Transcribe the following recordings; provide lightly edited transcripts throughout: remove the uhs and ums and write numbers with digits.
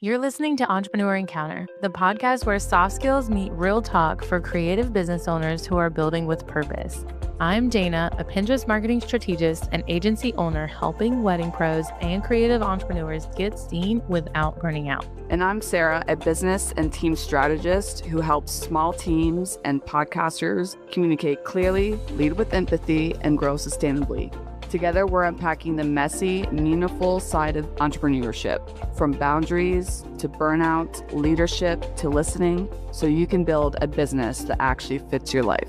You're listening to Entrepreneur Encounter, the podcast where soft skills meet real talk for creative business owners who are building with purpose. I'm Dana, a Pinterest marketing strategist and agency owner helping wedding pros and creative entrepreneurs get seen without burning out. And I'm Sarah, a business and team strategist who helps small teams and podcasters communicate clearly, lead with empathy, and grow sustainably. Together, we're unpacking the messy, meaningful side of entrepreneurship, from boundaries to burnout, leadership to listening, so you can build a business that actually fits your life.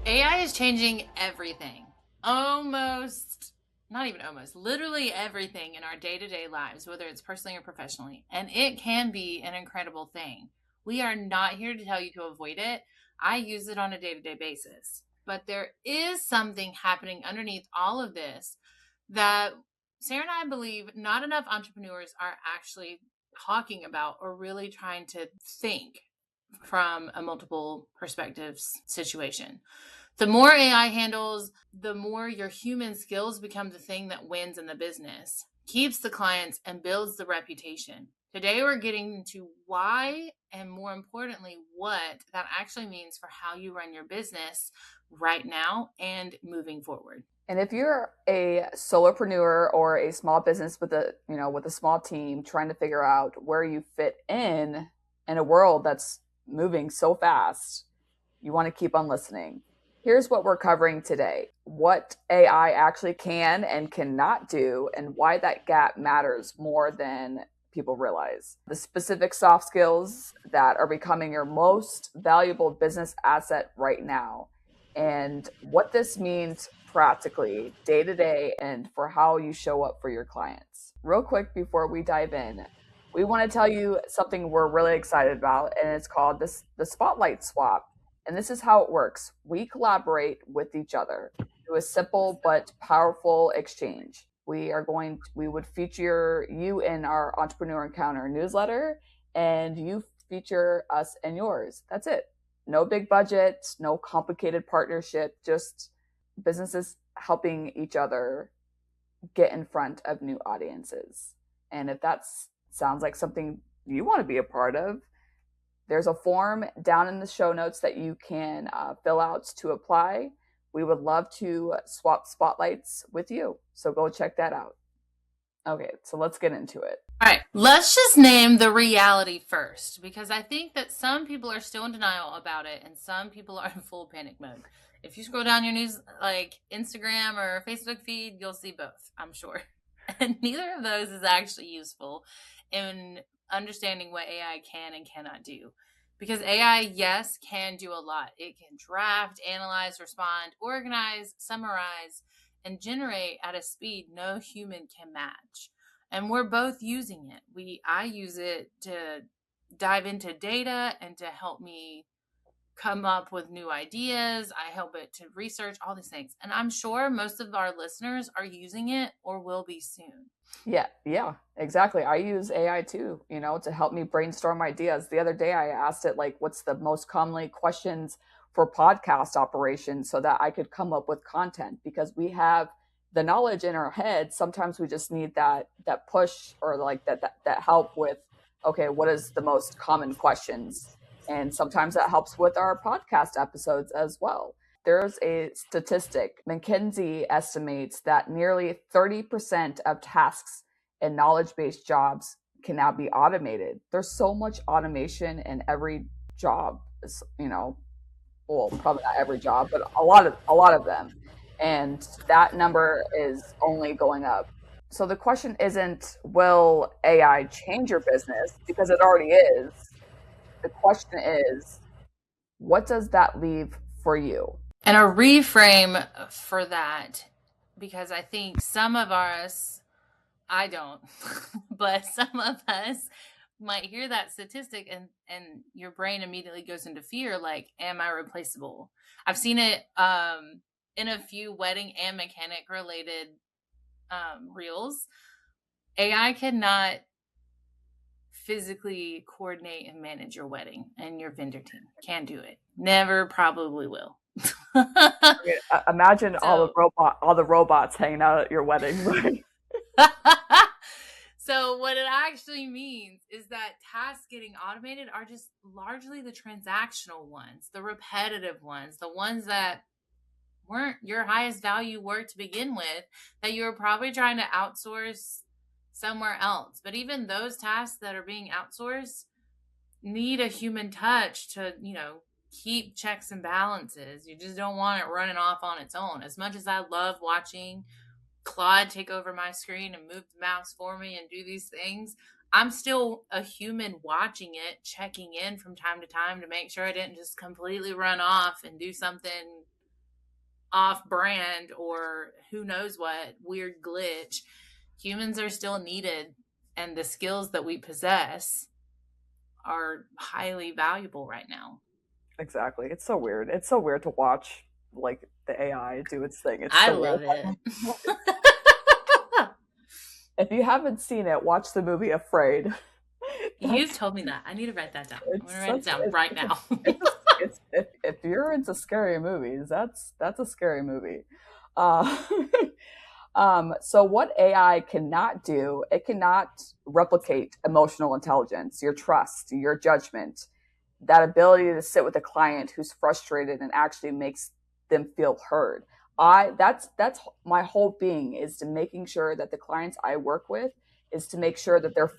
AI is changing everything. Literally everything in our day-to-day lives, whether it's personally or professionally. And it can be an incredible thing. We are not here to tell you to avoid it. I use it on a day-to-day basis. But there is something happening underneath all of this that Sarah and I believe not enough entrepreneurs are actually talking about or really trying to think from a multiple perspectives situation. The more AI handles, the more your human skills become the thing that wins in the business, keeps the clients, and builds the reputation. Today, we're getting into why and, more importantly, what that actually means for how you run your business right now and moving forward. And if you're a solopreneur or a small business with a small team trying to figure out where you fit in a world that's moving so fast, you want to keep on listening. Here's what we're covering today: what AI actually can and cannot do, and why that gap matters more than people realize. The specific soft skills that are becoming your most valuable business asset right now, and what this means practically day to day and for how you show up for your clients. Real quick before we dive in, we want to tell you something we're really excited about, and it's called the Spotlight Swap. And this is how it works. We collaborate with each other through a simple but powerful exchange. We would feature you in our Entrepreneur Encounter newsletter, and you feature us in yours. That's it. No big budget, no complicated partnership, just businesses helping each other get in front of new audiences. And if that sounds like something you want to be a part of, there's a form down in the show notes that you can fill out to apply. We would love to swap spotlights with you. So go check that out. Okay, so let's get into it. All right, let's just name the reality first, because I think that some people are still in denial about it and some people are in full panic mode. If you scroll down your news, like Instagram or Facebook feed, you'll see both, I'm sure. And neither of those is actually useful in understanding what AI can and cannot do. Because AI, yes, can do a lot. It can draft, analyze, respond, organize, summarize, and generate at a speed no human can match. And we're both using it. I use it to dive into data and to help me come up with new ideas. I help it to research all these things. And I'm sure most of our listeners are using it or will be soon. Yeah, exactly. I use AI too, to help me brainstorm ideas. The other day I asked it, what's the most commonly questions for podcast operations, so that I could come up with content, because we have the knowledge in our head. Sometimes we just need that push or that help with, okay, what is the most common questions? And sometimes that helps with our podcast episodes as well. There's a statistic. McKinsey estimates that nearly 30% of tasks in knowledge-based jobs can now be automated. There's so much automation in every job, well, probably not every job, but a lot of them. And that number is only going up. So the question isn't, will AI change your business? Because it already is. The question is, what does that leave for you? And a reframe for that, because I think some of us, I don't, but some of us might hear that statistic and your brain immediately goes into fear, like, am I replaceable? I've seen it in a few wedding and mechanic related reels. AI cannot physically coordinate and manage your wedding, and your vendor team can't do it. Never, probably will. Imagine all the robots hanging out at your wedding. actually means is that tasks getting automated are just largely the transactional ones, the repetitive ones, the ones that weren't your highest value work to begin with, that you were probably trying to outsource somewhere else. But even those tasks that are being outsourced need a human touch to, keep checks and balances. You just don't want it running off on its own. As much as I love watching Claude take over my screen and move the mouse for me and do these things, I'm still a human watching it, checking in from time to time to make sure I didn't just completely run off and do something off brand or who knows what weird glitch. Humans are still needed, and the skills that we possess are highly valuable right now. Exactly. It's so weird. It's so weird to watch like the AI do its thing. It's I so love weird. it. If you haven't seen it, watch the movie Afraid. You've told me that. I need to write that down. I'm gonna write it down right now. If you're into scary movies, that's a scary movie. Uh, so what AI cannot do, it cannot replicate emotional intelligence, your trust, your judgment, that ability to sit with a client who's frustrated and actually makes them feel heard. That's my whole being, is to making sure that the clients I work with is to make sure that they're,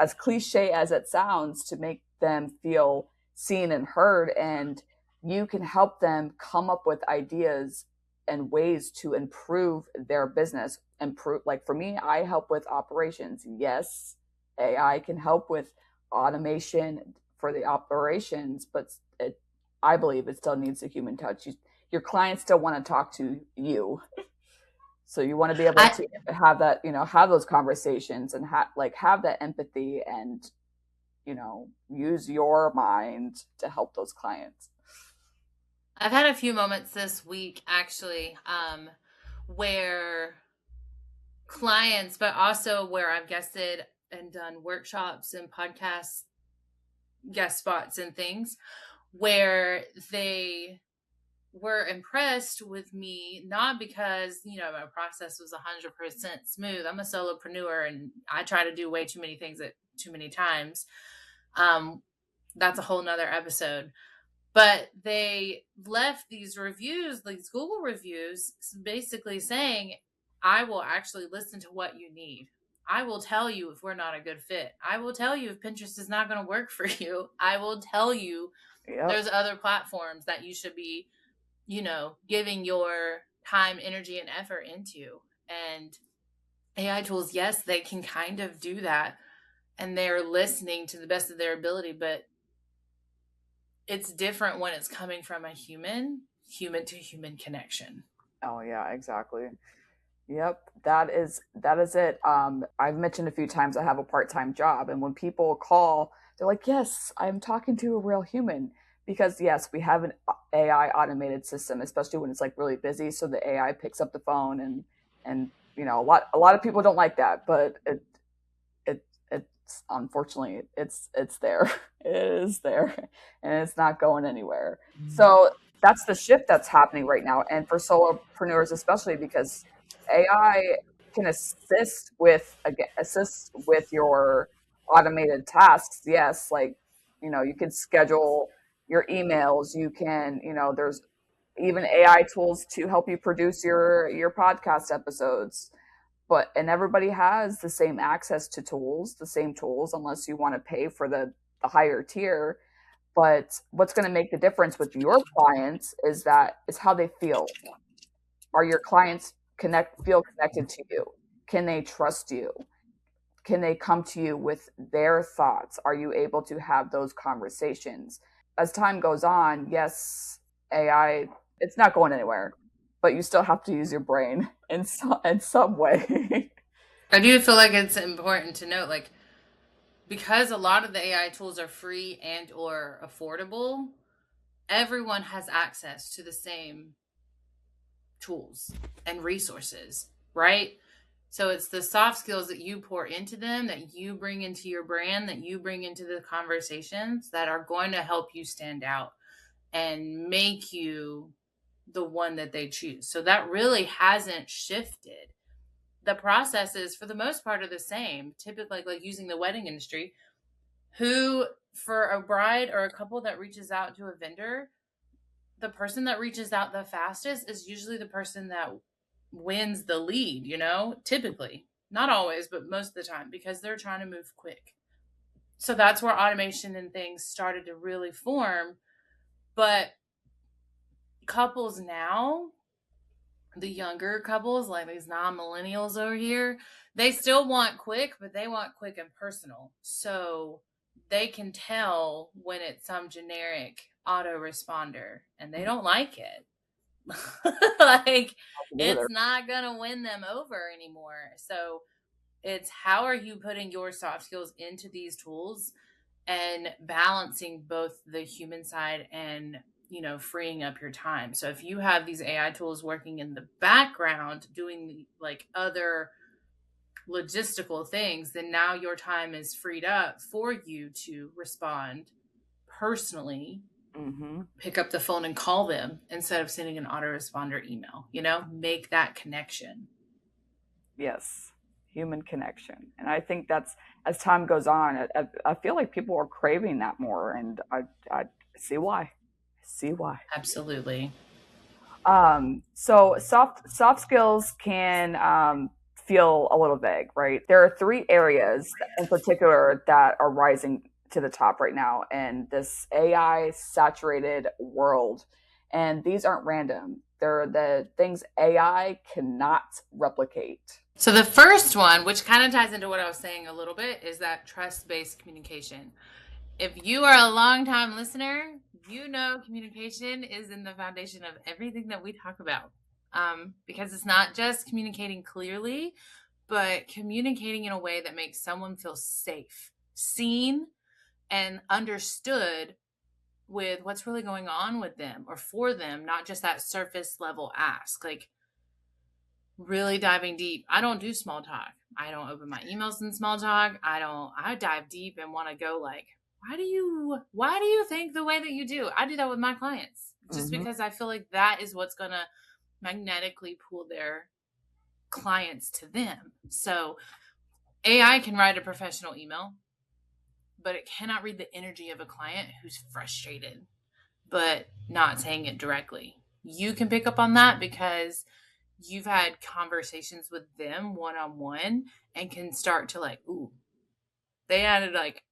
as cliche as it sounds, to make them feel seen and heard, and you can help them come up with ideas and ways to improve their business. Improve, like for me, I help with operations. Yes, AI can help with automation for the operations, but I believe it still needs a human touch. Your clients still want to talk to you, so you want to be able to have that, have those conversations and have that empathy and use your mind to help those clients. I've had a few moments this week actually, where clients, but also where I've guested and done workshops and podcast guest spots and things, where they were impressed with me, not because, my process was 100% smooth. I'm a solopreneur and I try to do way too many things at too many times. That's a whole nother episode. But they left these reviews, these Google reviews, basically saying, I will actually listen to what you need. I will tell you if we're not a good fit. I will tell you if Pinterest is not going to work for you. I will tell you there's other platforms that you should be, giving your time, energy, and effort into. And AI tools, yes, they can kind of do that. And they're listening to the best of their ability, but it's different when it's coming from a human to human connection. Oh yeah, exactly. Yep, that is it. I've mentioned a few times I have a part-time job, and when people call, they're like, "Yes, I'm talking to a real human." Because yes, we have an AI automated system, especially when it's like really busy. So the AI picks up the phone, and a lot of people don't like that, but it's unfortunately it's there. It is there, and it's not going anywhere. So that's the shift that's happening right now, and for solopreneurs especially, because AI can assist with your automated tasks. Yes, like you can schedule your emails. You can there's even AI tools to help you produce your podcast episodes. And everybody has the same access to the same tools, unless you want to pay for the higher tier. But what's going to make the difference with your clients is how they feel. Are your clients feel connected to you? Can they trust you? Can they come to you with their thoughts? Are you able to have those conversations? As time goes on, yes, AI, it's not going anywhere, but you still have to use your brain in some way. I do feel like it's important to note, like, because a lot of the AI tools are free and or affordable, everyone has access to the same tools and resources, right? So it's the soft skills that you pour into them, that you bring into your brand, that you bring into the conversations, that are going to help you stand out and make you the one that they choose. So that really hasn't shifted. the processes for the most part are the same. Typically, like using the wedding industry, who for a bride or a couple that reaches out to a vendor, the person that reaches out the fastest is usually the person that wins the lead, typically. Not always, but most of the time, because they're trying to move quick. So that's where automation and things started to really form. But couples now, the younger couples, like these non-millennials over here, they still want quick, but they want quick and personal. So they can tell when it's some generic autoresponder and they don't like it. Like, it's not gonna win them over anymore. So it's how are you putting your soft skills into these tools and balancing both the human side and freeing up your time. So if you have these AI tools working in the background doing like other logistical things, then now your time is freed up for you to respond personally, pick up the phone and call them instead of sending an autoresponder email, make that connection. Yes, human connection. And I think that's, as time goes on, I feel like people are craving that more, and I see why. Absolutely. So soft skills can feel a little vague, right? There are 3 areas in particular that are rising to the top right now in this AI saturated world. And these aren't random. They're the things AI cannot replicate. So the first one, which kind of ties into what I was saying a little bit, is that trust-based communication. If you are a long-time listener, communication is in the foundation of everything that we talk about. Because it's not just communicating clearly, but communicating in a way that makes someone feel safe, seen, and understood with what's really going on with them or for them, not just that surface level ask. Like, really diving deep. I don't do small talk. I don't open my emails in small talk. I dive deep and want to go like, why do you think the way that you do? I do that with my clients just because I feel like that is what's going to magnetically pull their clients to them. So AI can write a professional email, but it cannot read the energy of a client who's frustrated, but not saying it directly. You can pick up on that because you've had conversations with them one-on-one and can start to like, ooh, they added like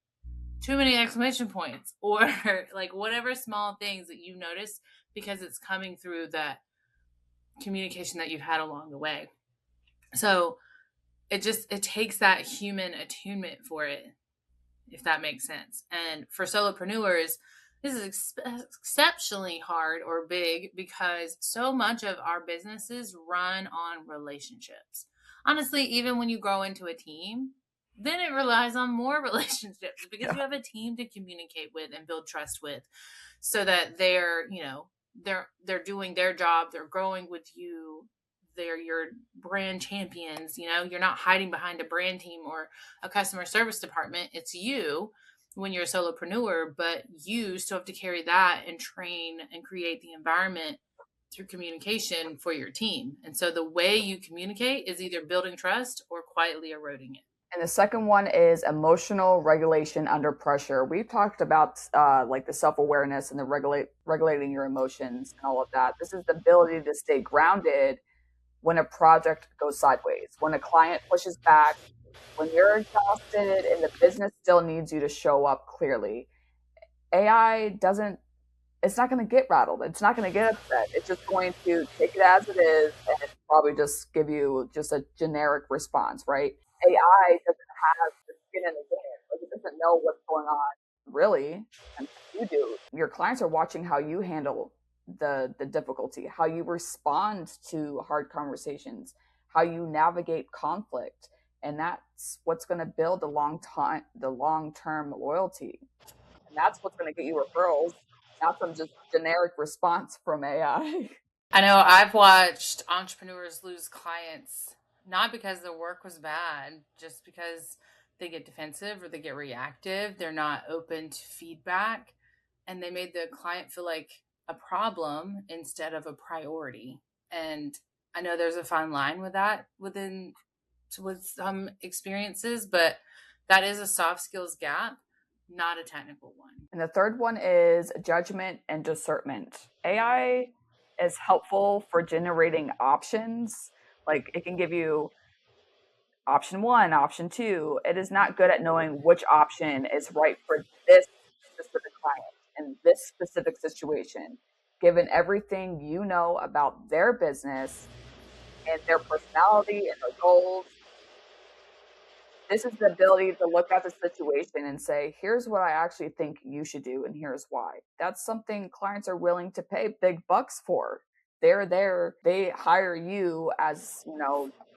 too many exclamation points or like whatever small things that you notice because it's coming through that communication that you've had along the way. So it takes that human attunement for it, if that makes sense. And for solopreneurs, this is exceptionally hard or big because so much of our businesses run on relationships. Honestly, even when you grow into a team, then it relies on more relationships because you have a team to communicate with and build trust with so that they're doing their job, they're growing with you, they're your brand champions. You're not hiding behind a brand team or a customer service department. It's you when you're a solopreneur, but you still have to carry that and train and create the environment through communication for your team. And so the way you communicate is either building trust or quietly eroding it. And the second one is emotional regulation under pressure. We've talked about like the self-awareness and the regulating your emotions and all of that. This is the ability to stay grounded when a project goes sideways, when a client pushes back, when you're exhausted and the business still needs you to show up clearly. AI it's not going to get rattled. It's not going to get upset. It's just going to take it as it is and probably just give you just a generic response, right? AI doesn't have the skin in the game. Like, it doesn't know what's going on really, and you do. Your clients are watching how you handle the difficulty, how you respond to hard conversations, how you navigate conflict, and that's what's going to build the long-term loyalty, and that's what's going to get you referrals, not some just generic response from AI. I know I've watched entrepreneurs lose clients not because their work was bad, just because they get defensive or they get reactive. They're not open to feedback, and they made the client feel like a problem instead of a priority. And I know there's a fine line with that within with some experiences, but that is a soft skills gap, not a technical one. And the third one is judgment and discernment. AI is helpful for generating options. Like it can give you option one, option two. It is not good at knowing which option is right for this specific client in this specific situation, given everything you know about their business and their personality and their goals. This is the ability to look at the situation and say, here's what I actually think you should do, and here's why. That's something clients are willing to pay big bucks for. They're there, they hire you as,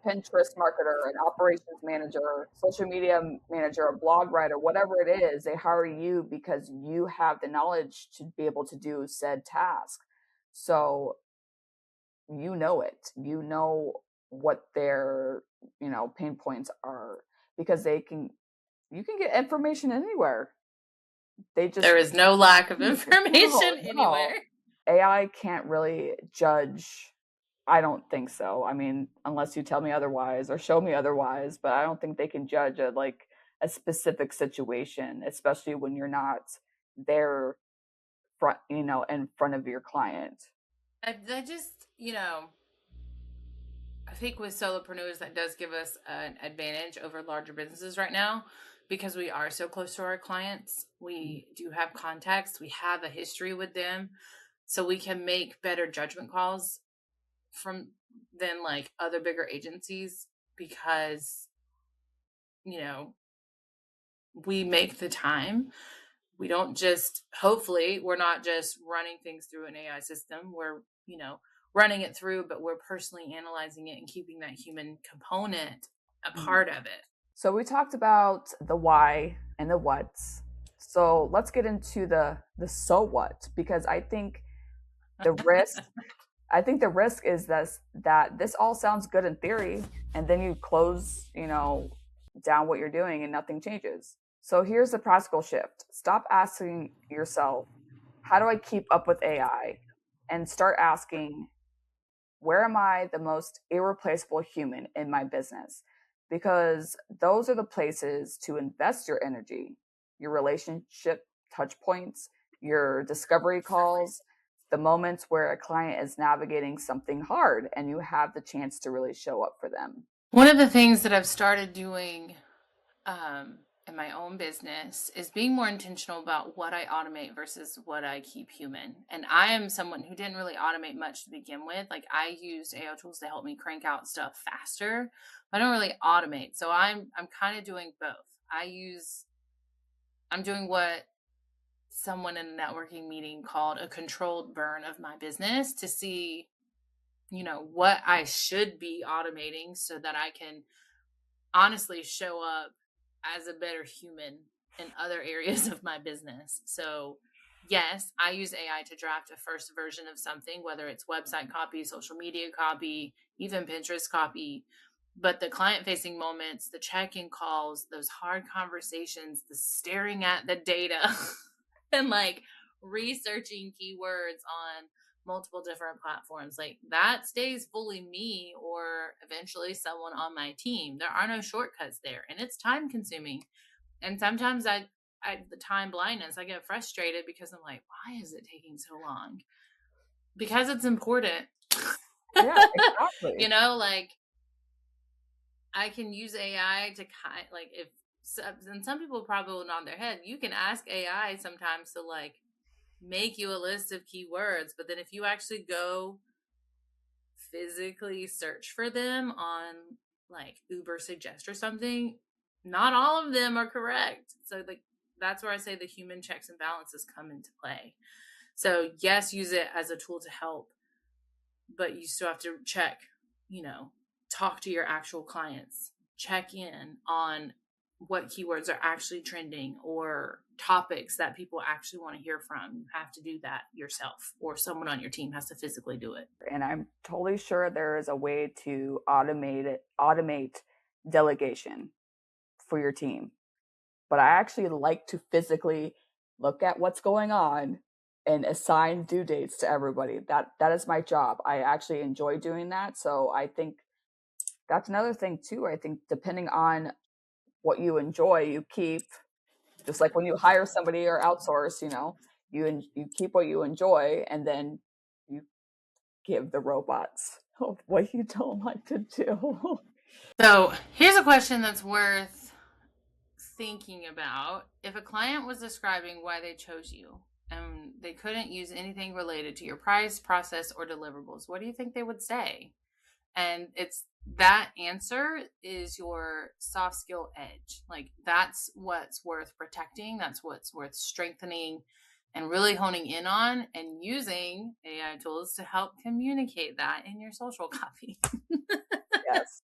Pinterest marketer, an operations manager, social media manager, a blog writer, whatever it is, they hire you because you have the knowledge to be able to do said task. So you know it. You know what their, pain points are because you can get information anywhere. There is no lack of No, information no. anywhere. AI can't really judge. I don't think so. I mean, unless you tell me otherwise or show me otherwise, but I don't think they can judge a specific situation, especially when you're not there in front of your client. I just, I think with solopreneurs, that does give us an advantage over larger businesses right now because we are so close to our clients. We do have contacts, we have a history with them, so we can make better judgment calls from than like other bigger agencies because, you know, we make the time. We don't just, hopefully, we're not just running things through an AI system. We're, running it through, but we're personally analyzing it and keeping that human component a part of it. So we talked about the why and the what's. So let's get into the so what, because I think the risk is that this all sounds good in theory, and then you close, down what you're doing and nothing changes. So here's the practical shift. Stop asking yourself, how do I keep up with AI? And start asking, where am I the most irreplaceable human in my business? Because those are the places to invest your energy, your relationship touch points, your discovery calls, the moments where a client is navigating something hard and you have the chance to really show up for them. One of the things that I've started doing in my own business is being more intentional about what I automate versus what I keep human. And I am someone who didn't really automate much to begin with. Like I used AI tools to help me crank out stuff faster. But I don't really automate. So I'm kind of doing both. I'm doing what someone in a networking meeting called a controlled burn of my business to see, what I should be automating so that I can honestly show up as a better human in other areas of my business. So, yes, I use AI to draft a first version of something, whether it's website copy, social media copy, even Pinterest copy. But the client facing moments, the check in calls, those hard conversations, the staring at the data and like researching keywords on multiple different platforms, like that stays fully me or eventually someone on my team. There are no shortcuts there, and it's time consuming. And sometimes I the time blindness, I get frustrated because I'm like, why is it taking so long? Because it's important. Yeah, exactly. Like I can use AI to like if and some people probably will nod their head. You can ask AI sometimes to like make you a list of keywords, but then if you actually go physically search for them on like Uber Suggest or something, not all of them are correct. So like that's where I say the human checks and balances come into play. So yes, use it as a tool to help, but you still have to check, talk to your actual clients, check in on what keywords are actually trending or topics that people actually want to hear from. You have to do that yourself, or someone on your team has to physically do it. And I'm totally sure there is a way to automate delegation for your team. But I actually like to physically look at what's going on and assign due dates to everybody. That is my job. I actually enjoy doing that. So I think That's another thing too. I think depending on what you enjoy, you keep. Just like when you hire somebody or outsource, you keep what you enjoy, and then you give the robots what you don't like to do. So here's a question that's worth thinking about. If a client was describing why they chose you and they couldn't use anything related to your price, process, or deliverables, what do you think they would say? And it's that answer is your soft skill edge. Like that's what's worth protecting. That's what's worth strengthening and really honing in on and using AI tools to help communicate that in your social copy. Yes.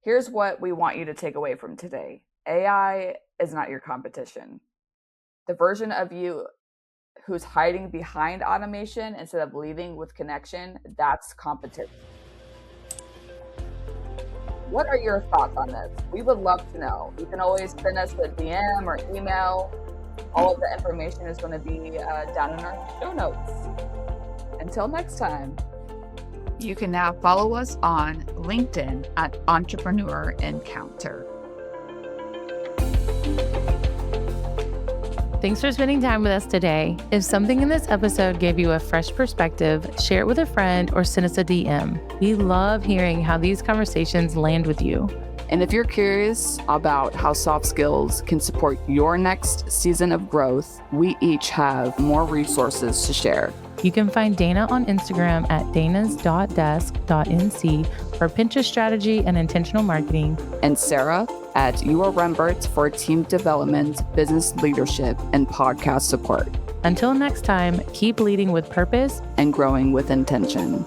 Here's what we want you to take away from today. AI is not your competition. The version of you who's hiding behind automation instead of leading with connection, that's competition. What are your thoughts on this? We would love to know. You can always send us a DM or email. All of the information is going to be down in our show notes. Until next time. You can now follow us on LinkedIn at Entrepreneur Encounter. Thanks for spending time with us today. If something in this episode gave you a fresh perspective, share it with a friend or send us a DM. We love hearing how these conversations land with you. And if you're curious about how soft skills can support your next season of growth, we each have more resources to share. You can find Dana on Instagram at danas.desk.nc for Pinterest strategy and intentional marketing. And Sarah at UR Rembert for team development, business leadership, and podcast support. Until next time, keep leading with purpose and growing with intention.